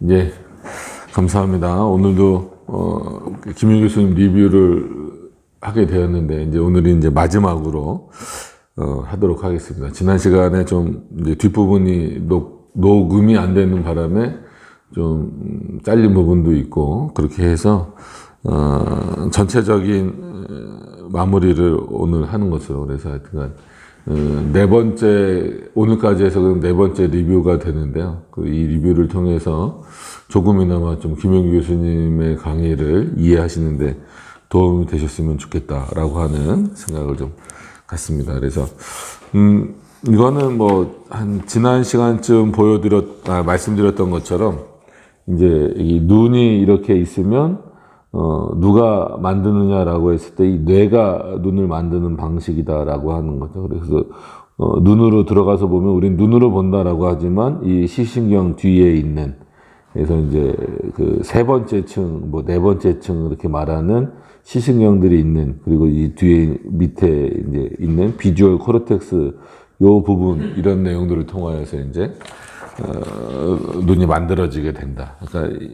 예, 감사합니다. 오늘도 김윤 교수님 리뷰를 하게 되었는데 이제 오늘이 이제 마지막으로 하도록 하겠습니다. 지난 시간에 좀 이제 뒷부분이 녹음이 안 되는 바람에 좀 잘린 부분도 있고 그렇게 해서 전체적인 마무리를 오늘 하는 것으로, 그래서 하여튼간 네 번째, 오늘까지 해서 네 번째 리뷰가 되는데요. 이 리뷰를 통해서 조금이나마 좀 김용기 교수님의 강의를 이해하시는데 도움이 되셨으면 좋겠다라고 하는 생각을 좀 갖습니다. 그래서, 이거는 지난 시간쯤 말씀드렸던 것처럼, 이제 이 눈이 이렇게 있으면, 누가 만드느냐라고 했을 때 이 뇌가 눈을 만드는 방식이다라고 하는 거죠. 그래서 눈으로 들어가서 보면 우린 눈으로 본다라고 하지만 이 시신경 뒤에 있는, 그래서 이제 그 세 번째 층, 네 번째 층 이렇게 말하는 시신경들이 있는, 그리고 이 뒤에 밑에 이제 있는 비주얼 코르텍스 요 부분, 이런 내용들을 통하여서 이제 눈이 만들어지게 된다. 그러니까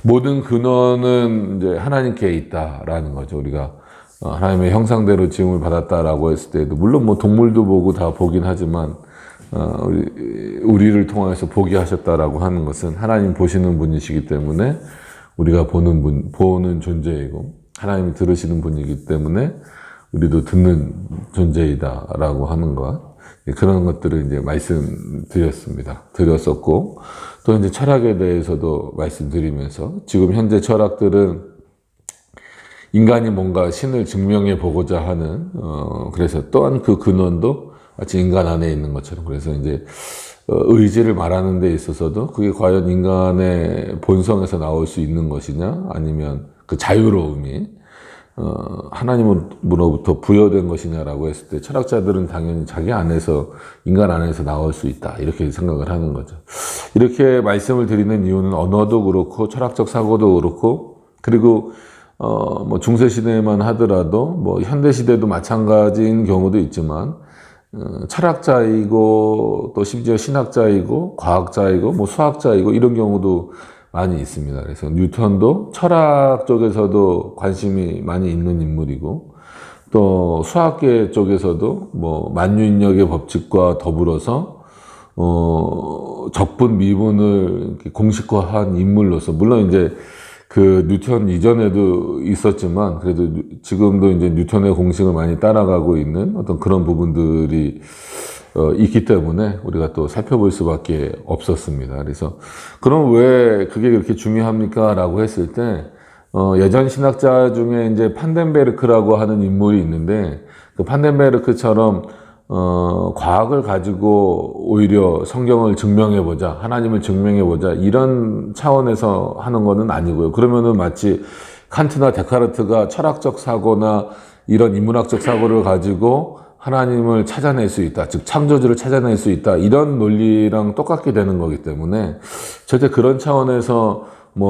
모든 근원은 이제 하나님께 있다라는 거죠. 우리가 하나님의 형상대로 지음을 받았다라고 했을 때도, 물론 동물도 보고 다 보긴 하지만 우리를 통해서 보게 하셨다라고 하는 것은 하나님 보시는 분이시기 때문에 우리가 보는 존재이고, 하나님이 들으시는 분이기 때문에 우리도 듣는 존재이다라고 하는 것, 그런 것들을 이제 드렸었고, 또 이제 철학에 대해서도 말씀드리면서, 지금 현재 철학들은 인간이 뭔가 신을 증명해 보고자 하는, 그래서 또한 그 근원도 마치 인간 안에 있는 것처럼, 그래서 이제 의지를 말하는 데 있어서도 그게 과연 인간의 본성에서 나올 수 있는 것이냐, 아니면 그 자유로움이 하나님으로부터 부여된 것이냐라고 했을 때, 철학자들은 당연히 자기 안에서, 인간 안에서 나올 수 있다, 이렇게 생각을 하는 거죠. 이렇게 말씀을 드리는 이유는 언어도 그렇고 철학적 사고도 그렇고, 그리고 중세시대에만 하더라도 현대시대도 마찬가지인 경우도 있지만, 철학자이고 또 심지어 신학자이고 과학자이고 수학자이고 이런 경우도 많이 있습니다. 그래서 뉴턴도 철학 쪽에서도 관심이 많이 있는 인물이고, 또 수학계 쪽에서도 만유인력의 법칙과 더불어서 적분 미분을 공식화한 인물로서, 물론 이제 그 뉴턴 이전에도 있었지만 그래도 지금도 이제 뉴턴의 공식을 많이 따라가고 있는 어떤 그런 부분들이 있기 때문에 우리가 또 살펴볼 수밖에 없었습니다. 그래서 그럼 왜 그게 그렇게 중요합니까? 라고 했을 때, 예전 신학자 중에 이제 판덴베르크라고 하는 인물이 있는데, 그 판덴베르크처럼 과학을 가지고 오히려 성경을 증명해보자, 하나님을 증명해보자, 이런 차원에서 하는 거는 아니고요. 그러면은 마치 칸트나 데카르트가 철학적 사고나 이런 인문학적 사고를 가지고 하나님을 찾아낼 수 있다, 즉 창조주를 찾아낼 수 있다, 이런 논리랑 똑같게 되는 거기 때문에 절대 그런 차원에서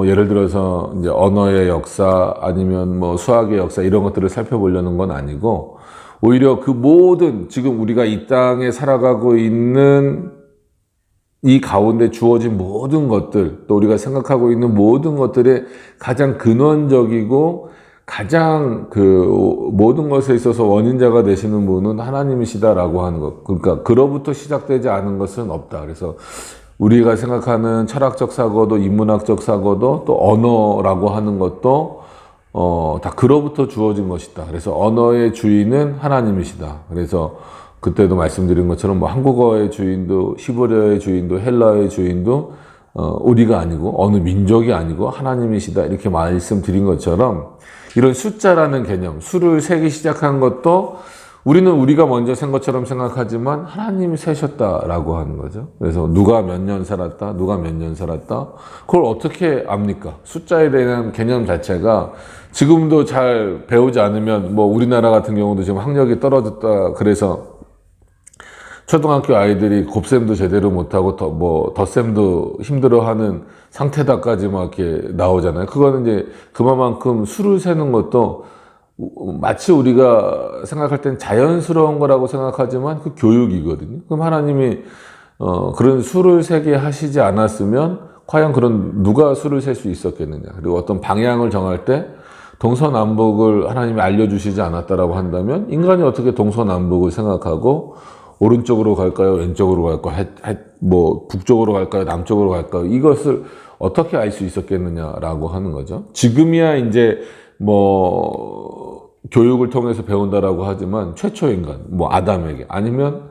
예를 들어서 이제 언어의 역사 아니면 수학의 역사 이런 것들을 살펴보려는 건 아니고, 오히려 그 모든 지금 우리가 이 땅에 살아가고 있는 이 가운데 주어진 모든 것들, 또 우리가 생각하고 있는 모든 것들의 가장 근원적이고 가장 모든 것에 있어서 원인자가 되시는 분은 하나님이시다라고 하는 것. 그러니까 그로부터 시작되지 않은 것은 없다. 그래서 우리가 생각하는 철학적 사고도, 인문학적 사고도, 또 언어라고 하는 것도 다 그로부터 주어진 것이다. 그래서 언어의 주인은 하나님이시다. 그래서 그때도 말씀드린 것처럼 한국어의 주인도, 히브리어의 주인도, 헬라어의 주인도 우리가 아니고 어느 민족이 아니고 하나님이시다, 이렇게 말씀드린 것처럼, 이런 숫자라는 개념, 수를 세기 시작한 것도 우리는 우리가 먼저 센 것처럼 생각하지만 하나님이 세셨다라고 하는 거죠. 그래서 누가 몇 년 살았다, 누가 몇 년 살았다, 그걸 어떻게 압니까? 숫자에 대한 개념 자체가 지금도 잘 배우지 않으면, 우리나라 같은 경우도 지금 학력이 떨어졌다 그래서 초등학교 아이들이 곱셈도 제대로 못하고 덧셈도 힘들어하는 상태다까지 이렇게 나오잖아요. 그거는 이제 그만큼 수를 세는 것도 마치 우리가 생각할 땐 자연스러운 거라고 생각하지만 그 교육이거든요. 그럼 하나님이 그런 수를 세게 하시지 않았으면 과연 그런 누가 수를 셀 수 있었겠느냐. 그리고 어떤 방향을 정할 때 동서남북을 하나님이 알려주시지 않았다라고 한다면 인간이 어떻게 동서남북을 생각하고 오른쪽으로 갈까요? 왼쪽으로 갈까요? 뭐 북쪽으로 갈까요? 남쪽으로 갈까요? 이것을 어떻게 알 수 있었겠느냐라고 하는 거죠. 지금이야 이제 뭐 교육을 통해서 배운다라고 하지만 최초 인간, 뭐 아담에게 아니면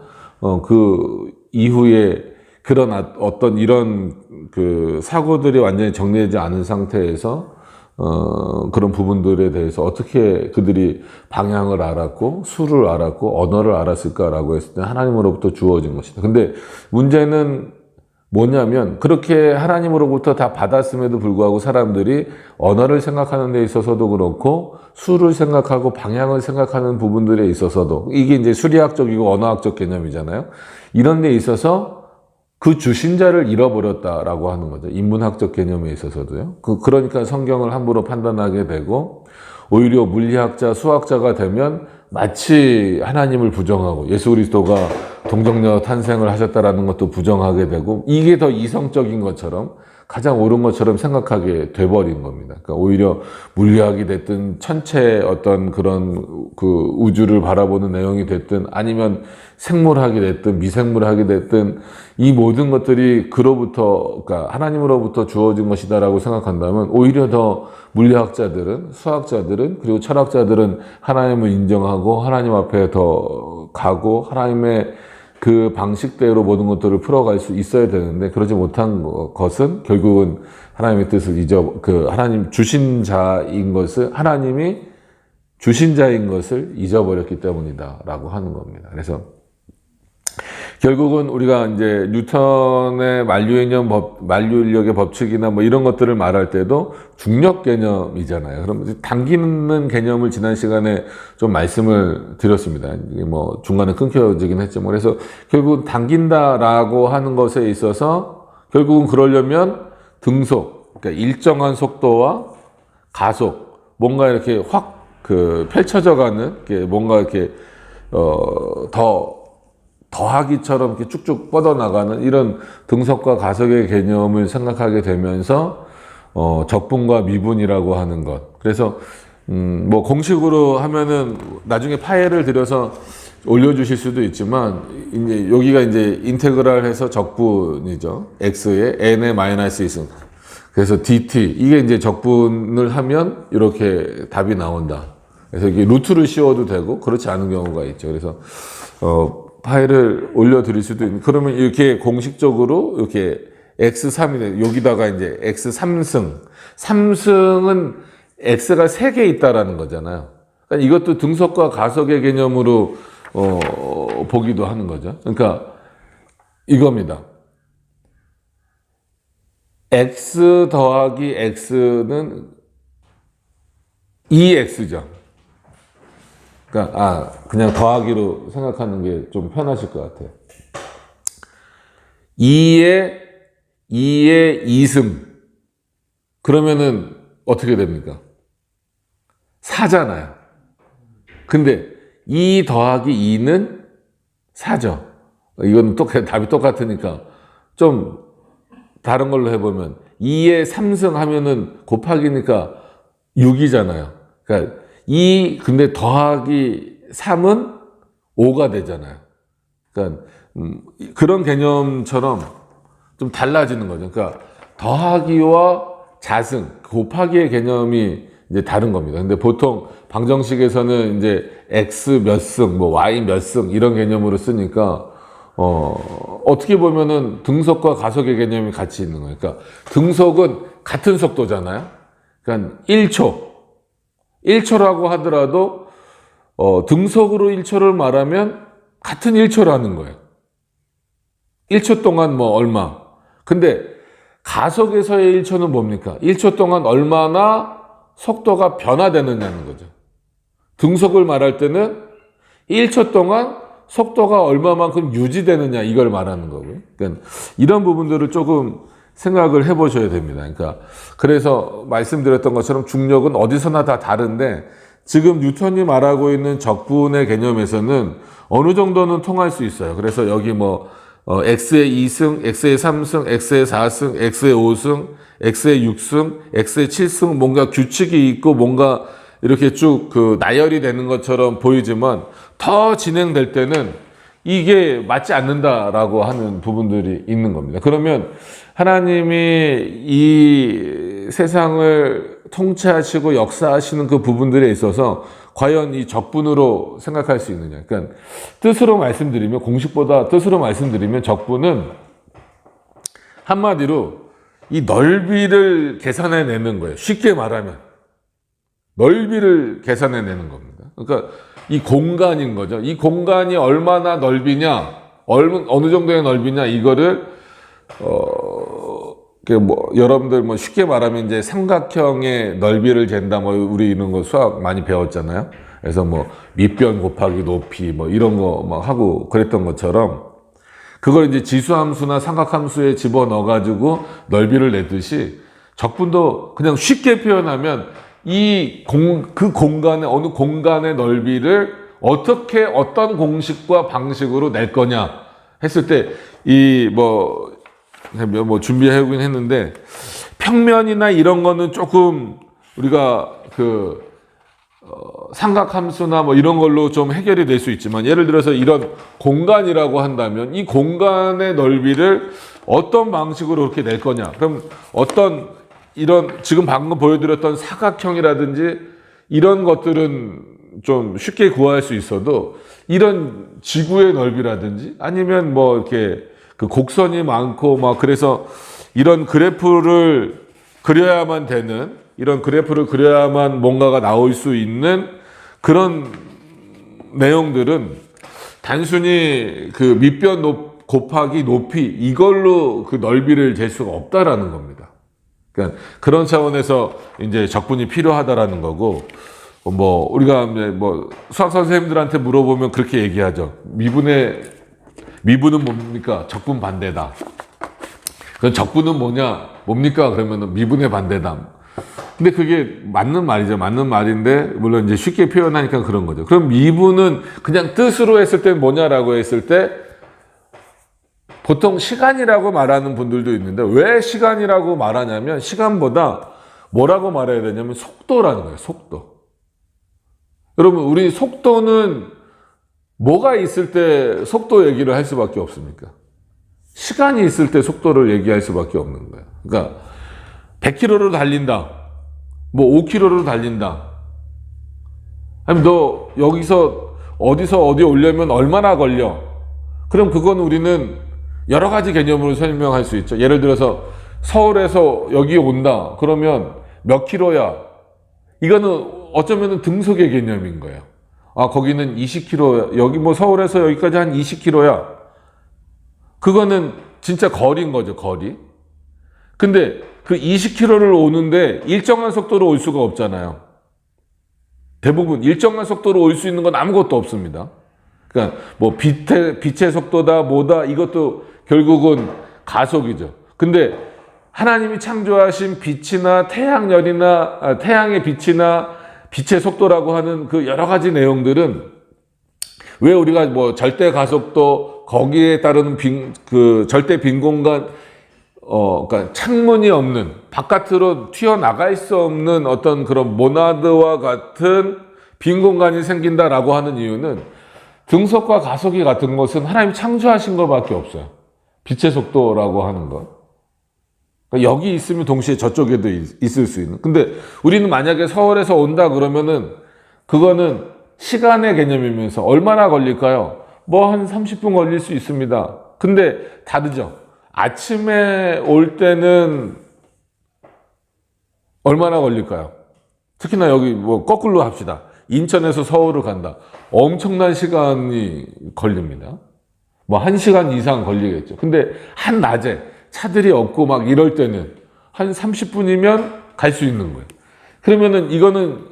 그 이후에 그런 어떤 이런 그 사고들이 완전히 정리되지 않은 상태에서 그런 부분들에 대해서 어떻게 그들이 방향을 알았고 수를 알았고 언어를 알았을까라고 했을 때 하나님으로부터 주어진 것이다. 근데 문제는 뭐냐면 그렇게 하나님으로부터 다 받았음에도 불구하고 사람들이 언어를 생각하는 데 있어서도 그렇고 수를 생각하고 방향을 생각하는 부분들에 있어서도 이게 이제 수리학적이고 언어학적 개념이잖아요. 이런 데 있어서 그 주신자를 잃어버렸다라고 하는 거죠. 인문학적 개념에 있어서도요. 그러니까 성경을 함부로 판단하게 되고 오히려 물리학자, 수학자가 되면 마치 하나님을 부정하고 예수 그리스도가 동정녀 탄생을 하셨다라는 것도 부정하게 되고 이게 더 이성적인 것처럼 가장 옳은 것처럼 생각하게 돼버린 겁니다. 그러니까 오히려 물리학이 됐든 천체 어떤 그런 그 우주를 바라보는 내용이 됐든 아니면 생물학이 됐든 미생물학이 됐든 이 모든 것들이 그로부터 그러니까 하나님으로부터 주어진 것이다라고 생각한다면 오히려 더 물리학자들은 수학자들은 그리고 철학자들은 하나님을 인정하고 하나님 앞에 더 가고 하나님의 그 방식대로 모든 것들을 풀어갈 수 있어야 되는데 그러지 못한 것은 결국은 하나님의 뜻을 하나님 주신 자인 것을 하나님이 주신 자인 것을 잊어버렸기 때문이다라고 하는 겁니다. 그래서 결국은 우리가 이제 뉴턴의 만류인력의 법칙이나 뭐 이런 것들을 말할 때도 중력 개념이잖아요. 그럼 당기는 개념을 지난 시간에 좀 말씀을 드렸습니다. 이게 뭐 중간에 끊겨지긴 했지만 그래서 결국은 당긴다라고 하는 것에 있어서 결국은 그러려면 등속, 그러니까 일정한 속도와 가속, 뭔가 이렇게 확 펼쳐져가는 뭔가 이렇게 더하기처럼 이렇게 쭉쭉 뻗어나가는 이런 등속과 가속의 개념을 생각하게 되면서 적분과 미분이라고 하는 것. 그래서 뭐 공식으로 하면은 나중에 파일을 들여서 올려주실 수도 있지만 이제 여기가 이제 인테그랄 해서 적분이죠. x에 n의 마이너스 2승. 그래서 dt 이게 이제 적분을 하면 이렇게 답이 나온다. 그래서 이게 루트를 씌워도 되고 그렇지 않은 경우가 있죠. 그래서 파일을 올려드릴 수도 있는, 그러면 이렇게 공식적으로 이렇게 x3이 여기다가 이제 x3승. 3승은 x가 3개 있다라는 거잖아요. 그러니까 이것도 등속과 가속의 개념으로, 보기도 하는 거죠. 그러니까 이겁니다. x 더하기 x는 2x죠. 그러니까 그냥 더하기로 생각하는 게 좀 편하실 것 같아요. 2에 2승 그러면은 어떻게 됩니까? 4잖아요. 근데 2 더하기 2는 4죠. 이건 답이 똑같으니까 좀 다른 걸로 해보면 2에 3승 하면은 곱하기니까 6이잖아요. 그러니까 근데 더하기 3은 5가 되잖아요. 그러니까 그런 개념처럼 좀 달라지는 거죠. 그러니까 더하기와 자승, 곱하기의 개념이 이제 다른 겁니다. 근데 보통 방정식에서는 이제 x 몇 승, 뭐 y 몇 승 이런 개념으로 쓰니까 어떻게 보면은 등속과 가속의 개념이 같이 있는 거예요. 그러니까 등속은 같은 속도잖아요. 그러니까 1초라고 하더라도 등속으로 1초를 말하면 같은 1초라는 거예요. 1초 동안 뭐 얼마. 근데 가속에서의 1초는 뭡니까? 1초 동안 얼마나 속도가 변화되느냐는 거죠. 등속을 말할 때는 1초 동안 속도가 얼마만큼 유지되느냐 이걸 말하는 거고요. 그러니까 이런 부분들을 조금 생각을 해보셔야 됩니다. 그러니까 그래서 말씀드렸던 것처럼 중력은 어디서나 다 다른데 지금 뉴턴이 말하고 있는 적분의 개념에서는 어느 정도는 통할 수 있어요. 그래서 여기 뭐 X의 2승, X의 3승, X의 4승, X의 5승, X의 6승, X의 7승, 뭔가 규칙이 있고 뭔가 이렇게 쭉 그 나열이 되는 것처럼 보이지만 더 진행될 때는 이게 맞지 않는다라고 하는 부분들이 있는 겁니다. 그러면 하나님이 이 세상을 통치하시고 역사하시는 그 부분들에 있어서 과연 이 적분으로 생각할 수 있느냐. 그러니까 뜻으로 말씀드리면, 공식보다 뜻으로 말씀드리면 적분은 한마디로 이 넓이를 계산해내는 거예요. 쉽게 말하면 넓이를 계산해내는 겁니다. 그러니까 이 공간인 거죠. 이 공간이 얼마나 넓이냐, 어느 정도의 넓이냐, 이거를 여러분들 쉽게 말하면 이제 삼각형의 넓이를 잰다, 우리 이런 거 수학 많이 배웠잖아요. 그래서 밑변 곱하기 높이 이런 거 하고 그랬던 것처럼 그걸 이제 지수함수나 삼각함수에 집어넣어가지고 넓이를 내듯이 적분도 그냥 쉽게 표현하면 그 공간의, 어느 공간의 넓이를 어떻게 어떤 공식과 방식으로 낼 거냐 했을 때 준비해오긴 했는데 평면이나 이런 거는 조금 우리가 삼각함수나 이런 걸로 좀 해결이 될 수 있지만, 예를 들어서 이런 공간이라고 한다면 이 공간의 넓이를 어떤 방식으로 그렇게 낼 거냐. 그럼 이런 지금 방금 보여드렸던 사각형이라든지 이런 것들은 좀 쉽게 구할 수 있어도 이런 지구의 넓이라든지 아니면 이렇게 그 곡선이 많고 그래서 이런 그래프를 그려야만 되는, 이런 그래프를 그려야만 뭔가가 나올 수 있는 그런 내용들은 단순히 그 밑변 곱하기 높이 이걸로 그 넓이를 잴 수가 없다라는 겁니다. 그러니까 그런 차원에서 이제 적분이 필요하다라는 거고, 우리가 수학 선생님들한테 물어보면 그렇게 얘기하죠. 미분은 뭡니까? 적분 반대다. 그럼 적분은 뭡니까? 그러면 미분의 반대다. 근데 그게 맞는 말이죠. 맞는 말인데, 물론 이제 쉽게 표현하니까 그런 거죠. 그럼 미분은 그냥 뜻으로 했을 때 뭐냐라고 했을 때, 보통 시간이라고 말하는 분들도 있는데, 왜 시간이라고 말하냐면, 시간보다 뭐라고 말해야 되냐면, 속도라는 거예요, 속도. 여러분, 우리 속도는 뭐가 있을 때 속도 얘기를 할 수밖에 없습니까? 시간이 있을 때 속도를 얘기할 수밖에 없는 거예요. 그러니까, 100km로 달린다. 5km로 달린다. 아니면 너 여기서 어디서 어디 오려면 얼마나 걸려? 그럼 그건 우리는 여러 가지 개념으로 설명할 수 있죠. 예를 들어서 서울에서 여기 온다. 그러면 몇 킬로야? 이거는 어쩌면 등속의 개념인 거예요. 거기는 20km, 여기 서울에서 여기까지 한 20km야. 그거는 진짜 거리인 거죠, 거리. 근데 그 20km를 오는데 일정한 속도로 올 수가 없잖아요. 대부분 일정한 속도로 올 수 있는 건 아무것도 없습니다. 그러니까 빛의 속도다 뭐다 이것도 결국은 가속이죠. 근데 하나님이 창조하신 빛이나 태양열이나 태양의 빛이나 빛의 속도라고 하는 그 여러 가지 내용들은 왜 우리가 절대 가속도 거기에 따르는 절대 빈 공간 그러니까 창문이 없는, 바깥으로 튀어나갈 수 없는 어떤 그런 모나드와 같은 빈 공간이 생긴다라고 하는 이유는 등속과 가속이 같은 것은 하나님이 창조하신 것밖에 없어요. 빛의 속도라고 하는 것. 그러니까 여기 있으면 동시에 저쪽에도 있을 수 있는. 근데 우리는 만약에 서울에서 온다 그러면은 그거는 시간의 개념이면서 얼마나 걸릴까요? 한 30분 걸릴 수 있습니다. 근데 다르죠. 아침에 올 때는 얼마나 걸릴까요? 특히나 여기 거꾸로 합시다. 인천에서 서울을 간다. 엄청난 시간이 걸립니다. 1시간 이상 걸리겠죠. 근데 한낮에 차들이 없고 이럴 때는 한 30분이면 갈 수 있는 거예요. 그러면은 이거는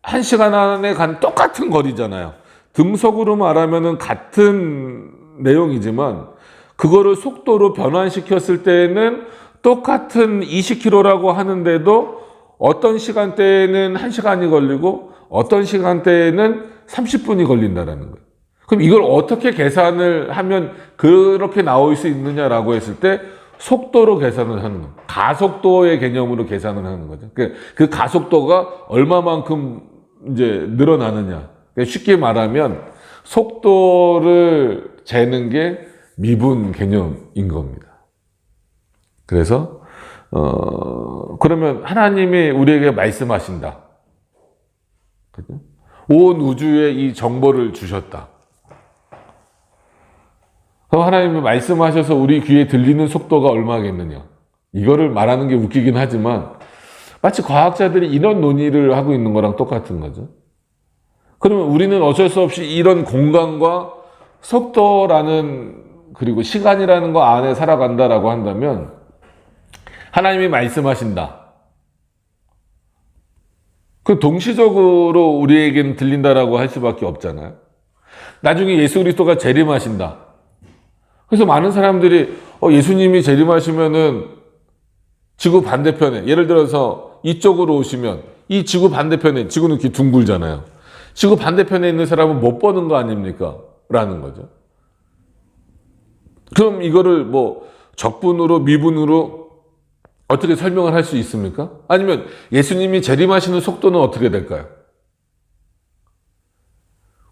1시간 안에 간 똑같은 거리잖아요. 등속으로 말하면은 같은 내용이지만 그거를 속도로 변환시켰을 때에는 똑같은 20km라고 하는데도 어떤 시간대에는 1시간이 걸리고 어떤 시간대에는 30분이 걸린다라는 거예요. 그럼 이걸 어떻게 계산을 하면 그렇게 나올 수 있느냐라고 했을 때 속도로 계산을 하는 겁니다. 가속도의 개념으로 계산을 하는 거죠. 그 가속도가 얼마만큼 이제 늘어나느냐. 쉽게 말하면 속도를 재는 게 미분 개념인 겁니다. 그래서 그러면 하나님이 우리에게 말씀하신다. 그죠? 온 우주에 이 정보를 주셨다. 그럼 하나님이 말씀하셔서 우리 귀에 들리는 속도가 얼마겠느냐. 이거를 말하는 게 웃기긴 하지만 마치 과학자들이 이런 논의를 하고 있는 거랑 똑같은 거죠. 그러면 우리는 어쩔 수 없이 이런 공간과 속도라는 그리고 시간이라는 거 안에 살아간다라고 한다면 하나님이 말씀하신다. 그 동시적으로 우리에게는 들린다라고 할 수밖에 없잖아요. 나중에 예수 그리스도가 재림하신다. 그래서 많은 사람들이 예수님이 재림하시면은 지구 반대편에, 예를 들어서 이쪽으로 오시면 이 지구 반대편에, 지구는 이렇게 둥글잖아요. 지구 반대편에 있는 사람은 못 보는 거 아닙니까? 라는 거죠. 그럼 이거를 뭐 적분으로 미분으로 어떻게 설명을 할 수 있습니까? 아니면 예수님이 재림하시는 속도는 어떻게 될까요?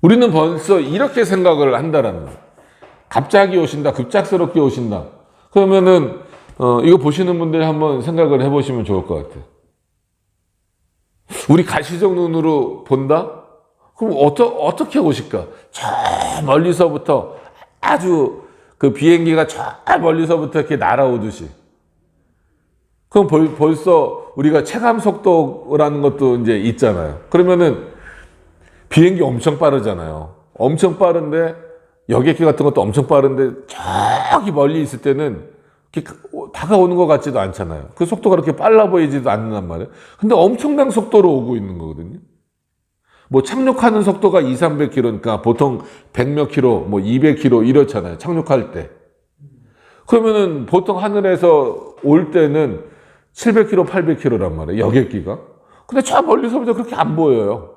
우리는 벌써 이렇게 생각을 한다라는 거예요. 갑자기 오신다, 급작스럽게 오신다. 그러면은 이거 보시는 분들이 한번 생각을 해보시면 좋을 것 같아요. 우리 가시적 눈으로 본다? 그럼 어떻게 오실까? 저 멀리서부터 아주 그 비행기가 저 멀리서부터 이렇게 날아오듯이. 그럼 벌써 우리가 체감 속도라는 것도 이제 있잖아요. 그러면은 비행기 엄청 빠르잖아요. 엄청 빠른데 여객기 같은 것도 엄청 빠른데 저기 멀리 있을 때는 이렇게 다가오는 것 같지도 않잖아요. 그 속도가 그렇게 빨라 보이지도 않는단 말이에요. 근데 엄청난 속도로 오고 있는 거거든요. 뭐 착륙하는 속도가 200-300km니까 보통 100몇 킬로, 뭐 200km 이렇잖아요. 착륙할 때. 그러면은 보통 하늘에서 올 때는 700km, 800km란 말이에요. 여객기가. 근데 저 멀리서부터 그렇게 안 보여요.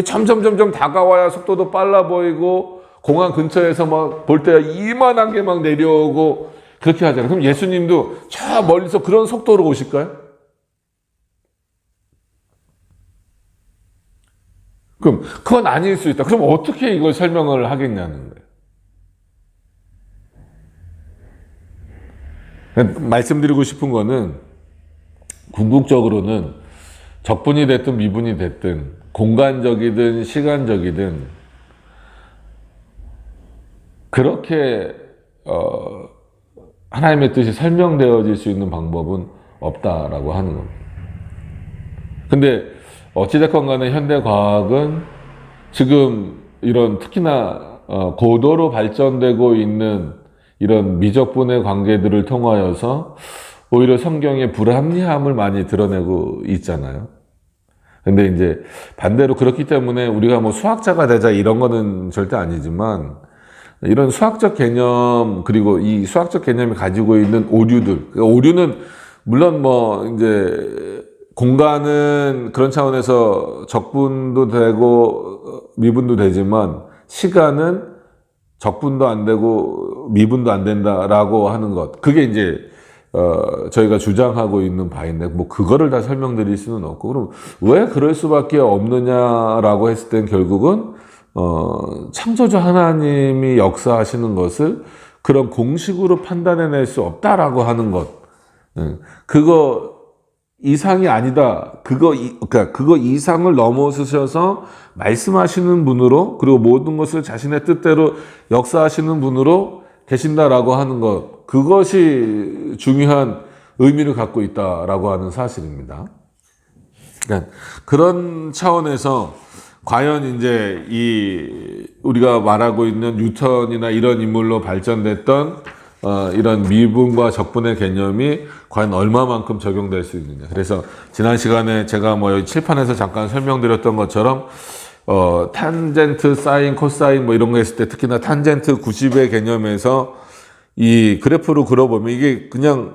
점점 다가와야 속도도 빨라 보이고 공항 근처에서 막 볼 때 이만한 게 막 내려오고 그렇게 하잖아요. 그럼 예수님도 저 멀리서 그런 속도로 오실까요? 그럼 그건 아닐 수 있다. 그럼 어떻게 이걸 설명을 하겠냐는 거예요. 말씀드리고 싶은 거는 궁극적으로는 적분이 됐든 미분이 됐든 공간적이든 시간적이든 그렇게 하나님의 뜻이 설명되어질 수 있는 방법은 없다라고 하는 겁니다. 근데 어찌됐건 간에 현대과학은 지금 이런 특히나 고도로 발전되고 있는 이런 미적분의 관계들을 통하여서 오히려 성경의 불합리함을 많이 드러내고 있잖아요. 근데 이제 반대로 그렇기 때문에 우리가 뭐 수학자가 되자 이런 거는 절대 아니지만 이런 수학적 개념 그리고 이 수학적 개념이 가지고 있는 오류들, 오류는 물론 뭐 이제 공간은 그런 차원에서 적분도 되고 미분도 되지만 시간은 적분도 안 되고 미분도 안 된다라고 하는 것. 그게 이제 저희가 주장하고 있는 바인데 뭐 그거를 다 설명드릴 수는 없고 그럼 왜 그럴 수밖에 없느냐라고 했을 땐 결국은 창조주 하나님이 역사하시는 것을 그런 공식으로 판단해낼 수 없다라고 하는 것. 그거 이상이 아니다. 그러니까 그거 이상을 넘어서셔서 말씀하시는 분으로 그리고 모든 것을 자신의 뜻대로 역사하시는 분으로 계신다라고 하는 것. 그것이 중요한 의미를 갖고 있다라고 하는 사실입니다. 그러니까 그런 차원에서 과연 이제 우리가 말하고 있는 뉴턴이나 이런 인물로 발전됐던 이런 미분과 적분의 개념이 과연 얼마만큼 적용될 수 있느냐. 그래서 지난 시간에 제가 뭐 여기 칠판에서 잠깐 설명드렸던 것처럼 탄젠트, 사인, 코사인 뭐 이런 거 했을 때 특히나 탄젠트 90의 개념에서 이 그래프로 그려보면 이게 그냥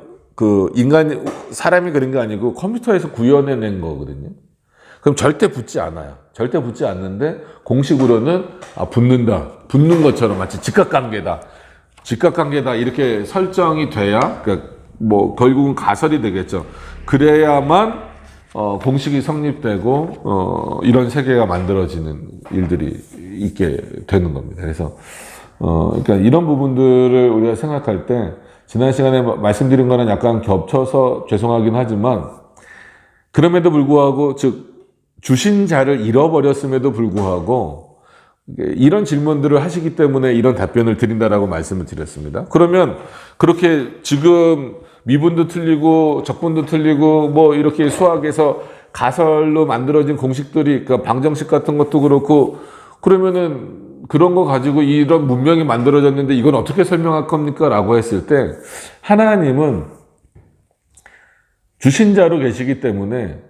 사람이 그린 게 아니고 컴퓨터에서 구현해낸 거거든요. 그럼 절대 붙지 않아요. 절대 붙지 않는데 공식으로는 붙는다. 붙는 것처럼 마치 직각관계다. 직각관계다 이렇게 설정이 돼야 그러니까 뭐 결국은 가설이 되겠죠. 그래야만 공식이 성립되고 이런 세계가 만들어지는 일들이 있게 되는 겁니다. 그래서 그러니까 이런 부분들을 우리가 생각할 때 지난 시간에 말씀드린 거는 약간 겹쳐서 죄송하긴 하지만 그럼에도 불구하고 즉 주신 자를 잃어버렸음에도 불구하고 이런 질문들을 하시기 때문에 이런 답변을 드린다라고 말씀을 드렸습니다. 그러면 그렇게 지금 미분도 틀리고 적분도 틀리고 뭐 이렇게 수학에서 가설로 만들어진 공식들이 그러니까 방정식 같은 것도 그렇고 그러면은 그런 거 가지고 이런 문명이 만들어졌는데 이건 어떻게 설명할 겁니까? 라고 했을 때 하나님은 주신 자로 계시기 때문에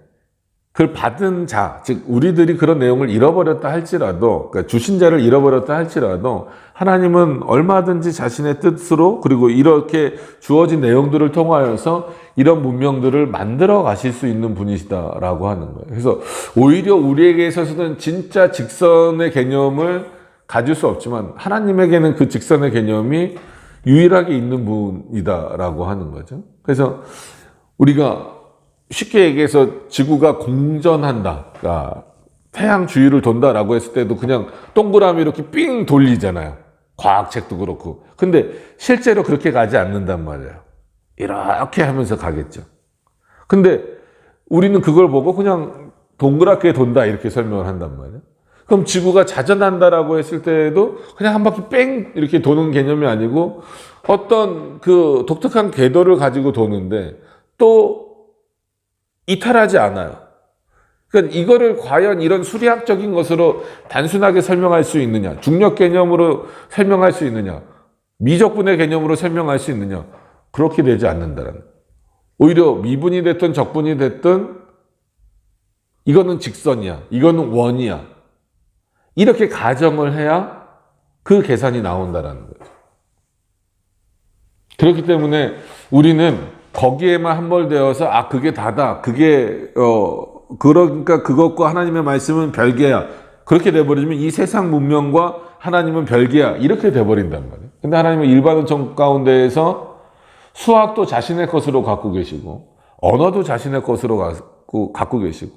그걸 받은 자, 즉 우리들이 그런 내용을 잃어버렸다 할지라도 그러니까 주신 자를 잃어버렸다 할지라도 하나님은 얼마든지 자신의 뜻으로 그리고 이렇게 주어진 내용들을 통하여서 이런 문명들을 만들어 가실 수 있는 분이시다라고 하는 거예요. 그래서 오히려 우리에게 있어서는 진짜 직선의 개념을 가질 수 없지만 하나님에게는 그 직선의 개념이 유일하게 있는 분이다라고 하는 거죠. 그래서 우리가 쉽게 얘기해서 지구가 공전한다, 그러니까 태양 주위를 돈다라고 했을 때도 그냥 동그라미 이렇게 삥 돌리잖아요. 과학책도 그렇고. 근데 실제로 그렇게 가지 않는단 말이에요. 이렇게 하면서 가겠죠. 근데 우리는 그걸 보고 그냥 동그랗게 돈다 이렇게 설명을 한단 말이에요. 그럼 지구가 자전한다라고 했을 때도 그냥 한 바퀴 뺑 이렇게 도는 개념이 아니고 어떤 그 독특한 궤도를 가지고 도는데 또 이탈하지 않아요. 그러니까 이거를 과연 이런 수리학적인 것으로 단순하게 설명할 수 있느냐, 중력 개념으로 설명할 수 있느냐, 미적분의 개념으로 설명할 수 있느냐, 그렇게 되지 않는다는. 오히려 미분이 됐든 적분이 됐든 이거는 직선이야, 이거는 원이야. 이렇게 가정을 해야 그 계산이 나온다라는 거죠. 그렇기 때문에 우리는 거기에만 함몰되어서 그게 다다. 그게 그러니까 그것과 하나님의 말씀은 별개야. 그렇게 돼버리면 이 세상 문명과 하나님은 별개야. 이렇게 돼버린단 말이에요. 근데 하나님은 일반적 가운데에서 수학도 자신의 것으로 갖고 계시고 언어도 자신의 것으로 갖고 계시고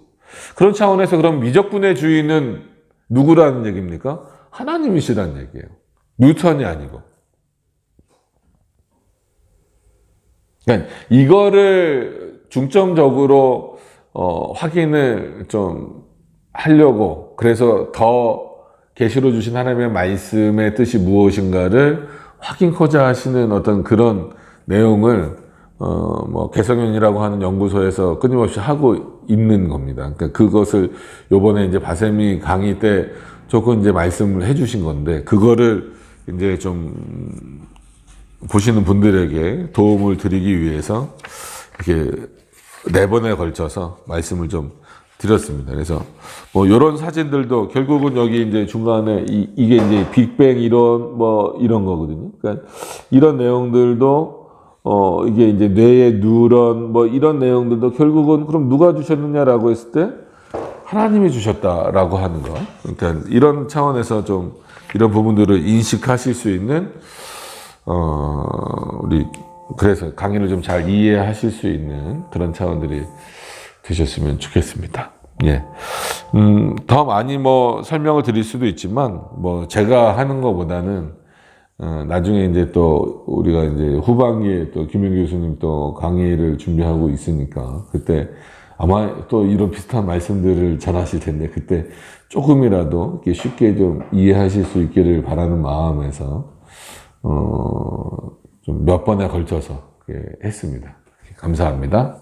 그런 차원에서 그럼 미적분의 주인은 누구라는 얘기입니까? 하나님이시라는 얘기예요. 뉴턴이 아니고. 그러니까 이거를 중점적으로 확인을 좀 하려고 그래서 더 계시로 주신 하나님의 말씀의 뜻이 무엇인가를 확인코자 하시는 어떤 그런 내용을 뭐 개성윤이라고 하는 연구소에서 끊임없이 하고 있는 겁니다. 그러니까 그것을 요번에 이제 바세미 강의 때 조금 이제 말씀을 해주신 건데 그거를 이제 좀 보시는 분들에게 도움을 드리기 위해서 이렇게 4번에 걸쳐서 말씀을 좀 드렸습니다. 그래서 뭐 이런 사진들도 결국은 여기 이제 중간에 이게 이제 빅뱅 이론 뭐 이런 거거든요. 그러니까 이런 내용들도 이게 이제 뇌의 뉴런 뭐 이런 내용들도 결국은 그럼 누가 주셨느냐라고 했을 때 하나님이 주셨다라고 하는 거. 그러니까 이런 차원에서 좀 이런 부분들을 인식하실 수 있는 우리 그래서 강의를 좀 잘 이해하실 수 있는 그런 차원들이 되셨으면 좋겠습니다. 예. 더 많이 뭐 설명을 드릴 수도 있지만 뭐 제가 하는 것보다는 나중에 이제 또 우리가 이제 후반기에 또 김영 교수님 또 강의를 준비하고 있으니까 그때 아마 또 이런 비슷한 말씀들을 전하실 텐데 그때 조금이라도 이렇게 쉽게 좀 이해하실 수 있기를 바라는 마음에서 좀 몇 번에 걸쳐서 했습니다. 감사합니다.